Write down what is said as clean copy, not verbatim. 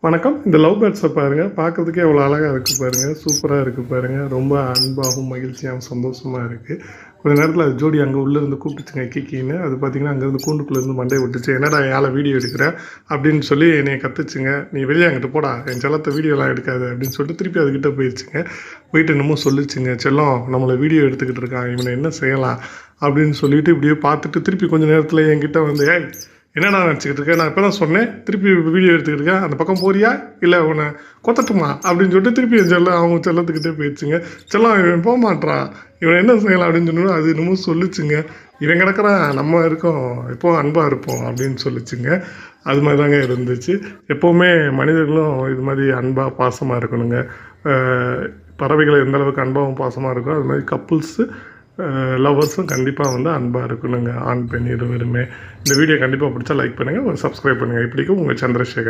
வணக்கம். இந்த லவ் பேர்ட்ஸை பாருங்கள், பார்க்குறதுக்கே எவ்வளோ அழகாக இருக்குது பாருங்கள், சூப்பராக இருக்குது பாருங்கள், ரொம்ப அன்பாகவும் மகிழ்ச்சியாகவும் சந்தோஷமாக இருக்குது. கொஞ்ச நேரத்தில் அது ஜோடி அங்கே உள்ளேருந்து கூப்பிட்டுச்சுங்க கிக்கின்னு. அது பார்த்தீங்கன்னா அங்கேருந்து கூண்டுக்குள்ளேருந்து மண்டையை விட்டுச்சு. என்னடா ஏழை வீடியோ எடுக்கிற அப்படின்னு சொல்லி என்னை கத்துச்சுங்க. நீ வெளியே அங்கிட்டு போடா, என் செல்லத்தை வீடியோலாம் எடுக்காது அப்படின்னு சொல்லிட்டு திருப்பி அதுக்கிட்ட போயிடுச்சுங்க. போயிட்டு என்னமோ சொல்லிச்சுங்க, செல்லம் நம்மளை வீடியோ எடுத்துக்கிட்டு இருக்கான், இவனை என்ன செய்யலாம் அப்படின்னு சொல்லிட்டு இப்படியே பார்த்துட்டு திருப்பி கொஞ்சம் நேரத்தில் என்கிட்ட வந்து, ஏய் என்னடா நினச்சிக்கிட்டு இருக்கேன், நான் இப்போ தான் சொன்னேன் திருப்பி வீடியோ எடுத்துக்கிட்டு இருக்கேன், அந்த பக்கம் போறியா இல்லை உன்னை கொத்தட்டுமா அப்படின்னு சொல்லிட்டு திருப்பி என் செல்லம் அவங்க செல்லத்துக்கிட்டே போயிடுச்சுங்க. செல்லம் இவன் போக மாட்டான், இவன் என்ன செய்யலாம் அப்படின்னு சொன்னோம். அது இன்னமும் சொல்லிச்சுங்க, இவன் கிடக்கிறான், நம்ம இருக்கோம், எப்போ அன்பாக இருப்போம் அப்படின்னு சொல்லிச்சுங்க. அது மாதிரி தாங்க இருந்துச்சு. எப்போவுமே மனிதர்களும் இது மாதிரி அன்பாக பாசமாக இருக்கணுங்க. பறவைகளை எந்த அளவுக்கு அன்பாகவும் பாசமாக இருக்கும், அது மாதிரி கப்புள்ஸு லவ்வர்ஸும் கண்டிப்பாக வந்து அன்பாக இருக்கணுங்க, ஆண் பெண் இருவருமே. இந்த வீடியோ கண்டிப்பாக பிடிச்சா லைக் பண்ணுங்கள், ஒரு சப்ஸ்கிரைப் பண்ணுங்கள். இப்படிக்கும் உங்கள் சந்திரசேகர்.